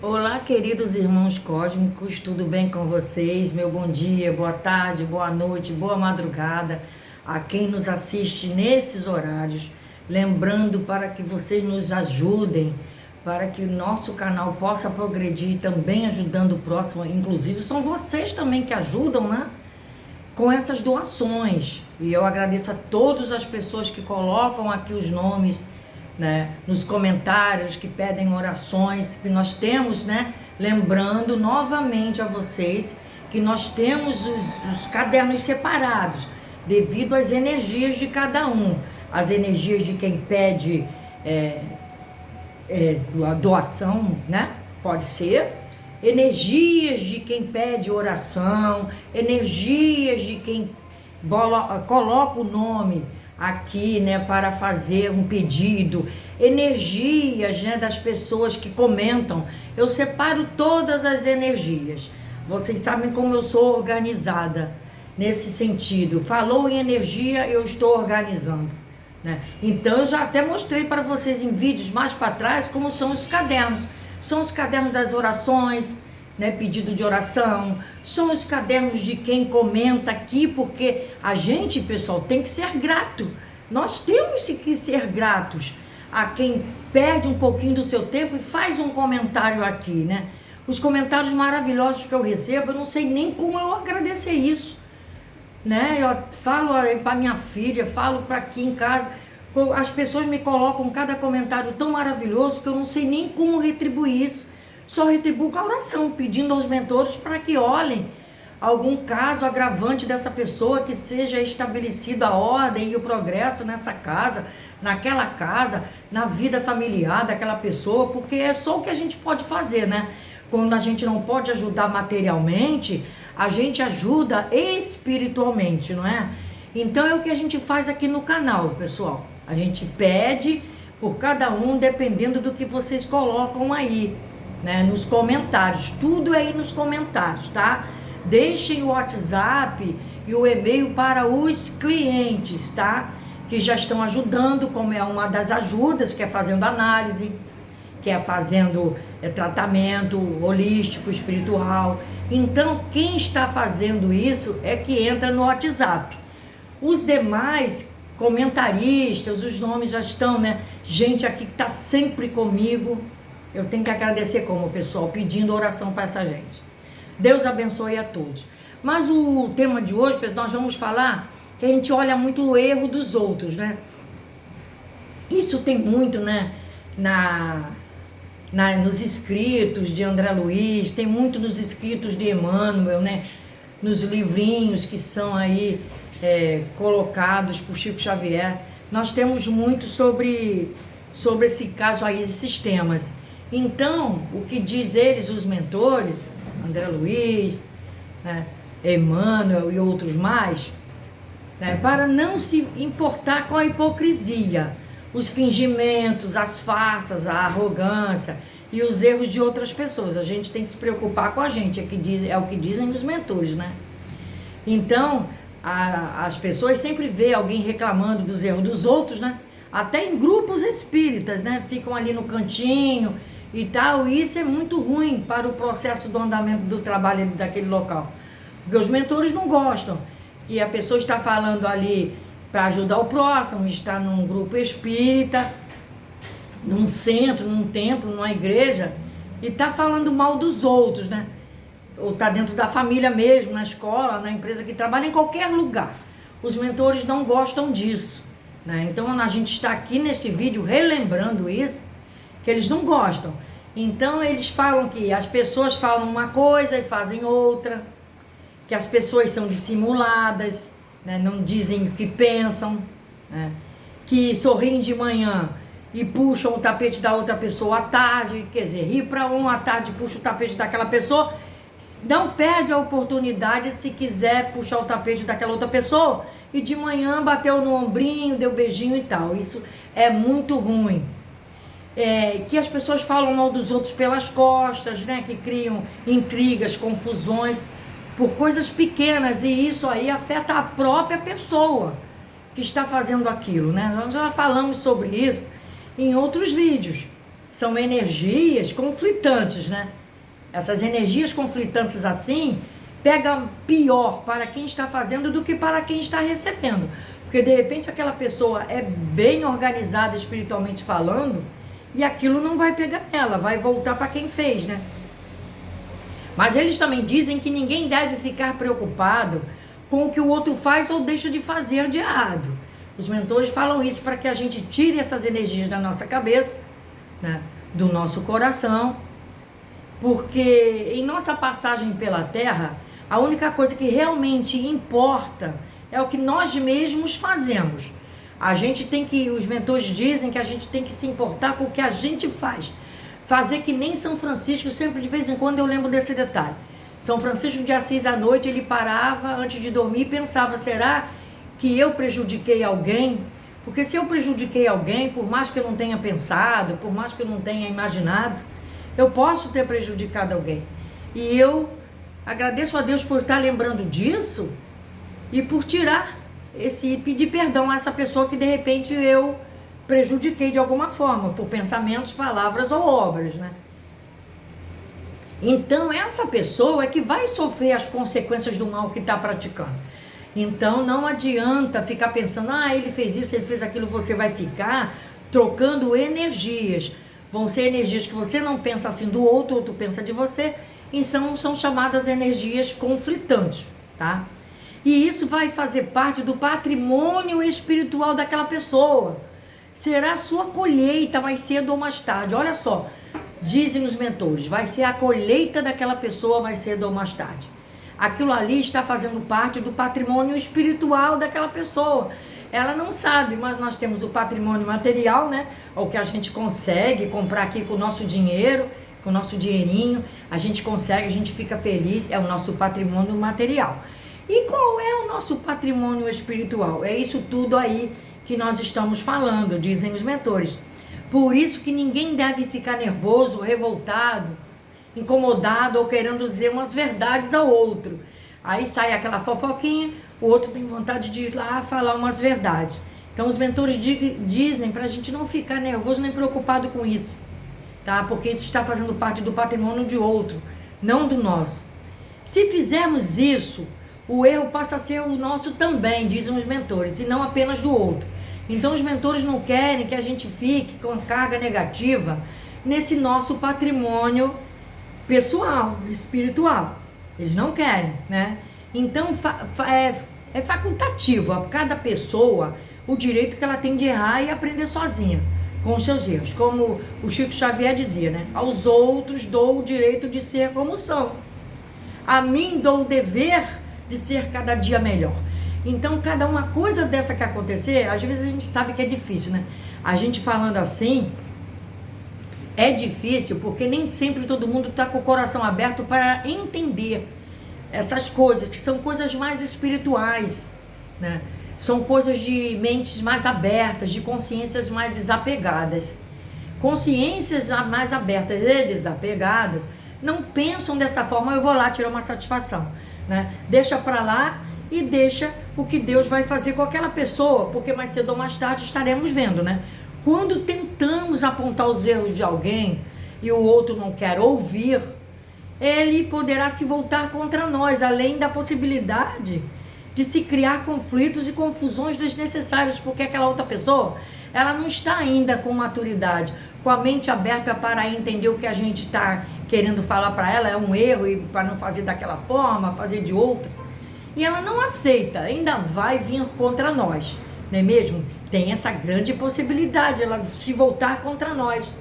Olá, queridos irmãos cósmicos, tudo bem com vocês? Meu bom dia, boa tarde, boa noite, boa madrugada a quem nos assiste nesses horários. Lembrando para que vocês nos ajudem, para que o nosso canal possa progredir, também ajudando o próximo. Inclusive, são vocês também que ajudam, né? Com essas doações. E eu agradeço a todas as pessoas que colocam aqui os nomes, né, nos comentários, que pedem orações, que nós temos, né, lembrando novamente a vocês que nós temos os cadernos separados, devido às energias de cada um, as energias de quem pede a doação, né, pode ser, energias de quem pede oração, energias de quem coloca o nome aqui, né, para fazer um pedido, energias, né, das pessoas que comentam. Eu separo todas as energias. Vocês sabem como eu sou organizada nesse sentido. Falou em energia, eu estou organizando, né? Então eu já até mostrei para vocês em vídeos mais para trás como são os cadernos. São os cadernos das orações, né, pedido de oração, são os cadernos de quem comenta aqui, porque a gente, pessoal, tem que ser grato. Nós temos que ser gratos a quem perde um pouquinho do seu tempo e faz um comentário aqui, né? Os comentários maravilhosos que eu recebo, eu não sei nem como eu agradecer isso, né? Eu falo para minha filha, falo para aqui em casa, as pessoas me colocam cada comentário tão maravilhoso que eu não sei nem como retribuir isso. Só retribuo com a oração, pedindo aos mentores para que olhem algum caso agravante dessa pessoa, que seja estabelecida a ordem e o progresso nessa casa, naquela casa, na vida familiar daquela pessoa, porque é só o que a gente pode fazer, né? Quando a gente não pode ajudar materialmente, a gente ajuda espiritualmente, não é? Então é o que a gente faz aqui no canal, pessoal. A gente pede por cada um, dependendo do que vocês colocam aí, né, nos comentários. Tudo aí nos comentários, tá? Deixem o WhatsApp e o e-mail para os clientes, tá? Que já estão ajudando, como é uma das ajudas, que é fazendo análise, que é fazendo tratamento holístico, espiritual. Então, quem está fazendo isso é que entra no WhatsApp. Os demais comentaristas, os nomes já estão, né? Gente aqui que está sempre comigo. Eu tenho que agradecer como, pessoal, pedindo oração para essa gente. Deus abençoe a todos. Mas o tema de hoje, pessoal, nós vamos falar que a gente olha muito o erro dos outros, né? Isso tem muito, né, nos escritos de André Luiz, tem muito nos escritos de Emmanuel, né? Nos livrinhos que são aí colocados por Chico Xavier. Nós temos muito sobre esse caso aí, esses temas. Então, o que diz eles, os mentores, André Luiz, né, Emmanuel e outros mais, né, para não se importar com a hipocrisia, os fingimentos, as farsas, a arrogância e os erros de outras pessoas. A gente tem que se preocupar com a gente, é o que dizem os mentores, né? Então, as pessoas sempre vê alguém reclamando dos erros dos outros, né? Até em grupos espíritas, né? Ficam ali no cantinho e tal, e isso é muito ruim para o processo do andamento do trabalho daquele local, porque os mentores não gostam que a pessoa está falando ali para ajudar o próximo, está num grupo espírita, num centro, num templo, numa igreja, e está falando mal dos outros, né? Ou está dentro da família mesmo, na escola, na empresa que trabalha, em qualquer lugar. Os mentores não gostam disso, né? Então a gente está aqui neste vídeo relembrando isso, que eles não gostam. Então eles falam que as pessoas falam uma coisa e fazem outra, que as pessoas são dissimuladas, né? Não dizem o que pensam, né? Que sorriem de manhã e puxam o tapete da outra pessoa à tarde, quer dizer, ri para um à tarde, puxa o tapete daquela pessoa, não perde a oportunidade se quiser puxar o tapete daquela outra pessoa, e de manhã bateu no ombrinho, deu beijinho e tal. Isso é muito ruim. Que as pessoas falam mal dos outros pelas costas, né? Que criam intrigas, confusões por coisas pequenas, e isso aí afeta a própria pessoa que está fazendo aquilo, né? Nós já falamos sobre isso em outros vídeos, são energias conflitantes, né? Essas energias conflitantes assim, pegam pior para quem está fazendo do que para quem está recebendo. Porque de repente aquela pessoa é bem organizada espiritualmente falando, e aquilo não vai pegar nela, vai voltar para quem fez, né? Mas eles também dizem que ninguém deve ficar preocupado com o que o outro faz ou deixa de fazer de errado. Os mentores falam isso para que a gente tire essas energias da nossa cabeça, né, do nosso coração, porque em nossa passagem pela Terra, a única coisa que realmente importa é o que nós mesmos fazemos. A gente tem que, os mentores dizem que a gente tem que se importar com o que a gente faz. Fazer que nem São Francisco, sempre de vez em quando eu lembro desse detalhe. São Francisco de Assis, à noite, ele parava antes de dormir e pensava, será que eu prejudiquei alguém? Porque se eu prejudiquei alguém, por mais que eu não tenha pensado, por mais que eu não tenha imaginado, eu posso ter prejudicado alguém. E eu agradeço a Deus por estar lembrando disso e por tirar pedir perdão a essa pessoa que de repente eu prejudiquei de alguma forma, por pensamentos, palavras ou obras, né? Então essa pessoa é que vai sofrer as consequências do mal que está praticando. Então não adianta ficar pensando, ele fez isso, ele fez aquilo, você vai ficar trocando energias. Vão ser energias que você não pensa assim do outro, o outro pensa de você, e são chamadas energias conflitantes, tá? E isso vai fazer parte do patrimônio espiritual daquela pessoa. Será a sua colheita mais cedo ou mais tarde. Olha só, dizem os mentores, vai ser a colheita daquela pessoa mais cedo ou mais tarde. Aquilo ali está fazendo parte do patrimônio espiritual daquela pessoa. Ela não sabe, mas nós temos o patrimônio material, né? O que a gente consegue comprar aqui com o nosso dinheiro, com o nosso dinheirinho. A gente consegue, a gente fica feliz, é o nosso patrimônio material. E qual é o nosso patrimônio espiritual? É isso tudo aí que nós estamos falando, dizem os mentores. Por isso que ninguém deve ficar nervoso, revoltado, incomodado ou querendo dizer umas verdades ao outro. Aí sai aquela fofoquinha, o outro tem vontade de ir lá falar umas verdades. Então os mentores dizem para a gente não ficar nervoso nem preocupado com isso, tá? Porque isso está fazendo parte do patrimônio de outro, não do nosso. Se fizermos isso, o erro passa a ser o nosso também, dizem os mentores, e não apenas do outro. Então os mentores não querem que a gente fique com carga negativa nesse nosso patrimônio pessoal, espiritual. Eles não querem, né? Então é facultativo a cada pessoa o direito que ela tem de errar e aprender sozinha com os seus erros. Como o Chico Xavier dizia, né? Aos outros dou o direito de ser como são. A mim dou o dever de ser cada dia melhor. Então, cada uma coisa dessa que acontecer, às vezes a gente sabe que é difícil, né? A gente falando assim, é difícil porque nem sempre todo mundo está com o coração aberto para entender essas coisas, que são coisas mais espirituais, né? São coisas de mentes mais abertas, de consciências mais desapegadas. Consciências mais abertas e desapegadas não pensam dessa forma, eu vou lá tirar uma satisfação, né? Deixa para lá e deixa o que Deus vai fazer com aquela pessoa, porque mais cedo ou mais tarde estaremos vendo, né? Quando tentamos apontar os erros de alguém e o outro não quer ouvir, ele poderá se voltar contra nós, além da possibilidade de se criar conflitos e confusões desnecessárias, porque aquela outra pessoa, ela não está ainda com maturidade, com a mente aberta para entender o que a gente está querendo falar para ela, é um erro, e para não fazer daquela forma, fazer de outra. E ela não aceita, ainda vai vir contra nós, não é mesmo? Tem essa grande possibilidade, ela se voltar contra nós,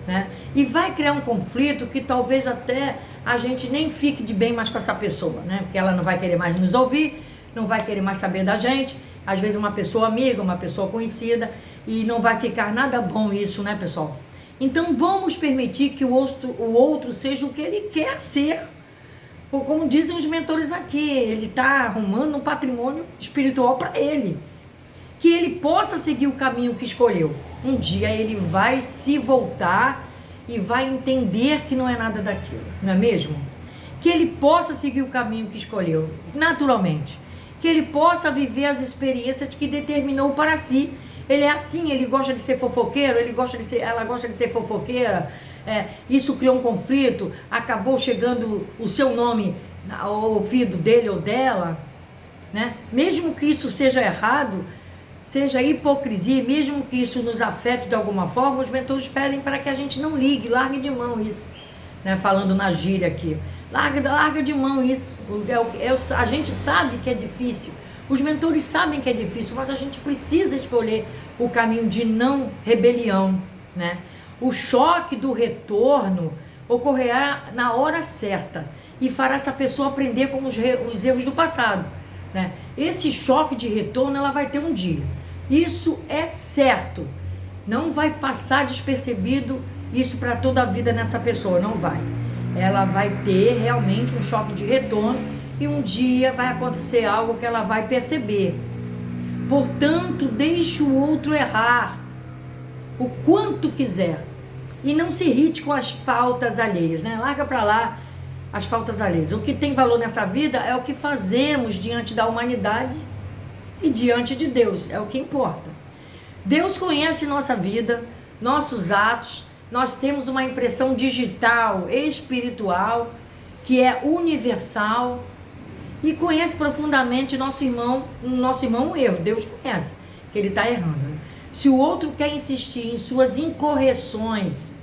né? E vai criar um conflito que talvez até a gente nem fique de bem mais com essa pessoa, né? Porque ela não vai querer mais nos ouvir, não vai querer mais saber da gente, às vezes uma pessoa amiga, uma pessoa conhecida, e não vai ficar nada bom isso, né, pessoal? Então vamos permitir que o outro seja o que ele quer ser. Como dizem os mentores aqui, ele está arrumando um patrimônio espiritual para ele. Que ele possa seguir o caminho que escolheu. Um dia ele vai se voltar e vai entender que não é nada daquilo, não é mesmo? Que ele possa seguir o caminho que escolheu, naturalmente. Que ele possa viver as experiências que determinou para si Ele é assim, ele gosta de ser fofoqueiro, ela gosta de ser fofoqueira. Isso criou um conflito, acabou chegando o seu nome ao ouvido dele ou dela, né? Mesmo que isso seja errado, seja hipocrisia, mesmo que isso nos afete de alguma forma, os mentores pedem para que a gente não ligue, largue de mão isso, né? Falando na gíria aqui, larga de mão isso. A gente sabe que é difícil, os mentores sabem que é difícil, mas a gente precisa escolher o caminho de não rebelião, né? O choque do retorno ocorrerá na hora certa e fará essa pessoa aprender com os erros do passado, né? Esse choque de retorno ela vai ter um dia. Isso é certo. Não vai passar despercebido isso para toda a vida nessa pessoa, não vai. Ela vai ter realmente um choque de retorno e um dia vai acontecer algo que ela vai perceber. Portanto, deixe o outro errar o quanto quiser e não se irrite com as faltas alheias, né? Larga para lá as faltas alheias. O que tem valor nessa vida é o que fazemos diante da humanidade e diante de Deus, é o que importa. Deus conhece nossa vida, nossos atos, nós temos uma impressão digital, espiritual, que é universal, e conhece profundamente nosso irmão um erro. Deus conhece que ele está errando, né? Se o outro quer insistir em suas incorreções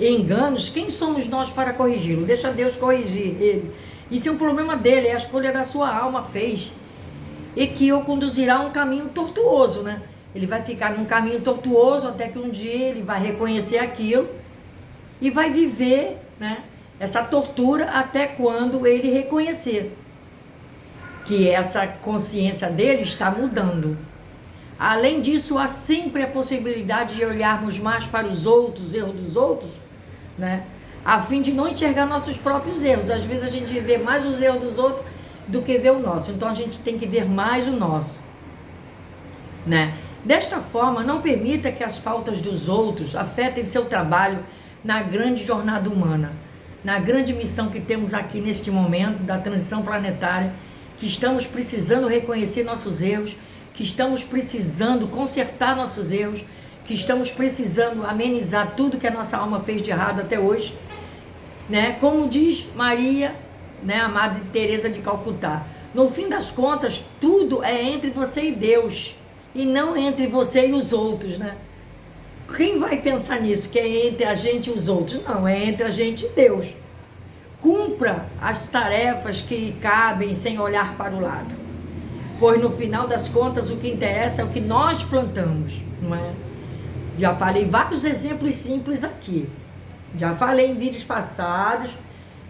e enganos, quem somos nós para corrigi-lo? Deixa Deus corrigir ele. Isso é um problema dele, é a escolha da sua alma fez. E que o conduzirá a um caminho tortuoso, né? Ele vai ficar num caminho tortuoso até que um dia ele vai reconhecer aquilo e vai viver, né, essa tortura até quando ele reconhecer que essa consciência dele está mudando. Além disso, há sempre a possibilidade de olharmos mais para os outros, erros dos outros, né, a fim de não enxergar nossos próprios erros. Às vezes a gente vê mais os erros dos outros do que ver o nosso. Então a gente tem que ver mais o nosso, né? Desta forma, não permita que as faltas dos outros afetem seu trabalho na grande jornada humana, na grande missão que temos aqui neste momento da transição planetária, que estamos precisando reconhecer nossos erros, que estamos precisando consertar nossos erros, que estamos precisando amenizar tudo que a nossa alma fez de errado até hoje, né? Como diz Maria, né, a Madre Teresa de Calcutá, no fim das contas, tudo é entre você e Deus, e não entre você e os outros, né? Quem vai pensar nisso, que é entre a gente e os outros? Não, é entre a gente e Deus. Cumpra as tarefas que cabem sem olhar para o lado, pois no final das contas o que interessa é o que nós plantamos, não é? Já falei vários exemplos simples aqui, já falei em vídeos passados,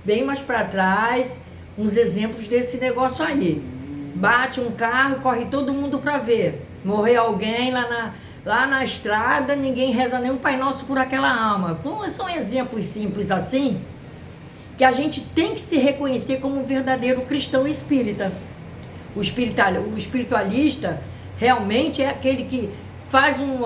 bem mais para trás, uns exemplos desse negócio aí. Bate um carro, corre todo mundo para ver. Morreu alguém lá na estrada, ninguém reza nenhum Pai Nosso por aquela alma. São exemplos simples assim, que a gente tem que se reconhecer como um verdadeiro cristão espírita. O espiritualista realmente é aquele que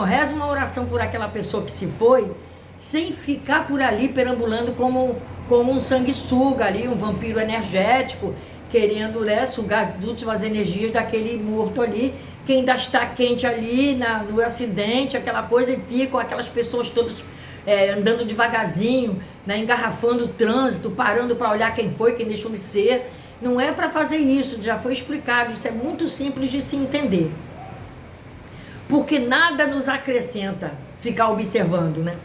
reza uma oração por aquela pessoa que se foi, sem ficar por ali perambulando como um sanguessuga ali, um vampiro energético, querendo, né, sugar as últimas energias daquele morto ali, que ainda está quente ali no acidente, aquela coisa, e ficam aquelas pessoas todas andando devagarzinho, né, engarrafando o trânsito, parando para olhar quem foi, quem deixou de ser. Não é para fazer isso, já foi explicado, isso é muito simples de se entender. Porque nada nos acrescenta ficar observando, né,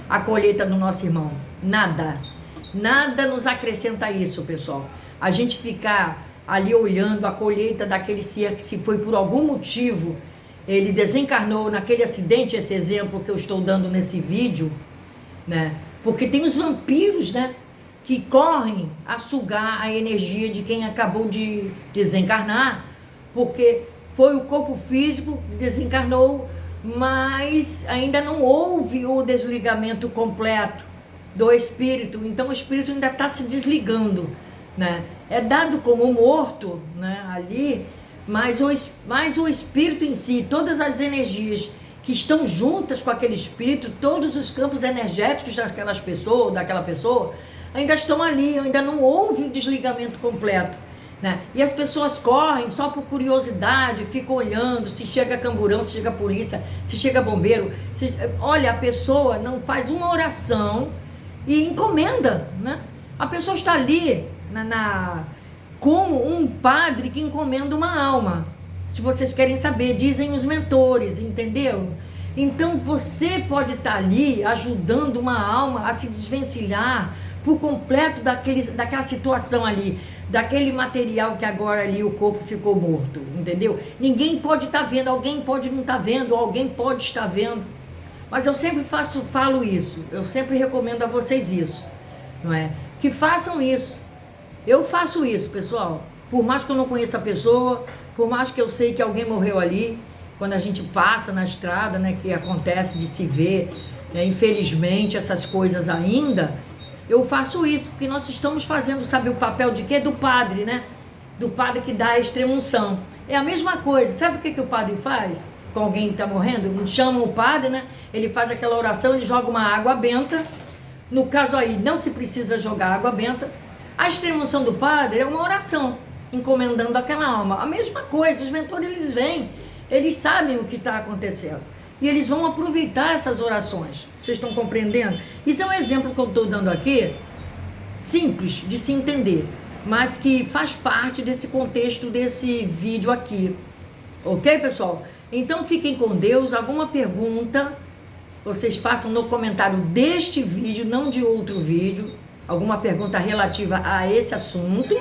a colheita do nosso irmão. Nada nos acrescenta isso, pessoal. A gente ficar ali olhando a colheita daquele ser que, se foi por algum motivo, ele desencarnou naquele acidente, esse exemplo que eu estou dando nesse vídeo, né? Porque tem os vampiros, né, que correm a sugar a energia de quem acabou de desencarnar, porque foi o corpo físico que desencarnou, mas ainda não houve o desligamento completo do espírito. Então o espírito ainda está se desligando, né? É dado como morto, né, ali, mas o espírito em si, todas as energias que estão juntas com aquele espírito, todos os campos energéticos daquela pessoa, ainda estão ali, ainda não houve o desligamento completo. né? E as pessoas correm só por curiosidade, ficam olhando se chega camburão, se chega polícia, se chega bombeiro. Olha, a pessoa não faz uma oração e encomenda, né? A pessoa está ali como um padre que encomenda uma alma. Se vocês querem saber, dizem os mentores, entendeu? Então você pode estar ali ajudando uma alma a se desvencilhar por completo daquela situação ali, daquele material que agora ali o corpo ficou morto, entendeu? Ninguém pode estar vendo, alguém pode não estar vendo, alguém pode estar vendo, mas eu sempre falo isso, eu sempre recomendo a vocês isso, não é? Que façam isso. Eu faço isso, pessoal, por mais que eu não conheça a pessoa, por mais que eu sei que alguém morreu ali, quando a gente passa na estrada, né, que acontece de se ver, né, infelizmente essas coisas ainda. Eu faço isso, porque nós estamos fazendo, sabe o papel de quê? Do padre, né? Do padre que dá a extrema-unção. É a mesma coisa. Sabe o que o padre faz com alguém que está morrendo? Chama o padre, né? Ele faz aquela oração, ele joga uma água benta. No caso aí, não se precisa jogar água benta. A extrema-unção do padre é uma oração, encomendando aquela alma. A mesma coisa, os mentores, eles vêm, eles sabem o que está acontecendo. E eles vão aproveitar essas orações. Vocês estão compreendendo? Isso é um exemplo que eu estou dando aqui, simples de se entender, mas que faz parte desse contexto desse vídeo aqui. Ok, pessoal? Então fiquem com Deus. Alguma pergunta, vocês façam no comentário deste vídeo, não de outro vídeo. Alguma pergunta relativa a esse assunto.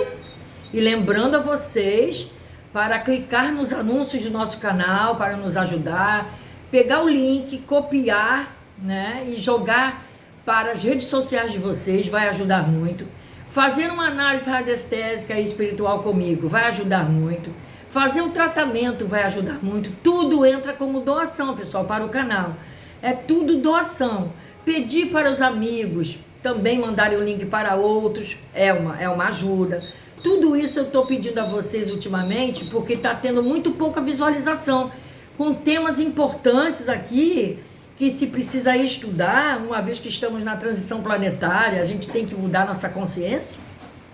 E lembrando a vocês para clicar nos anúncios do nosso canal, para nos ajudar, pegar o link, copiar, né, e jogar para as redes sociais de vocês, vai ajudar muito. Fazer uma análise radiestésica e espiritual comigo vai ajudar muito. Fazer o tratamento vai ajudar muito. Tudo entra como doação, pessoal, para o canal. É tudo doação. Pedir para os amigos também mandarem o link para outros é uma ajuda. Tudo isso eu estou pedindo a vocês ultimamente porque está tendo muito pouca visualização, com temas importantes aqui que se precisa estudar, uma vez que estamos na transição planetária, a gente tem que mudar nossa consciência,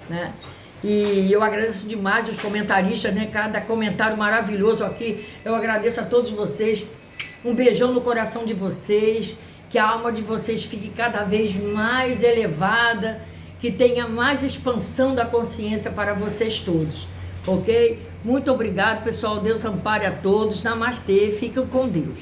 né? E eu agradeço demais os comentaristas, né? Cada comentário maravilhoso aqui, eu agradeço a todos vocês, um beijão no coração de vocês, que a alma de vocês fique cada vez mais elevada, que tenha mais expansão da consciência para vocês todos, ok? Muito obrigado, pessoal. Deus ampare a todos. Namastê. Fiquem com Deus.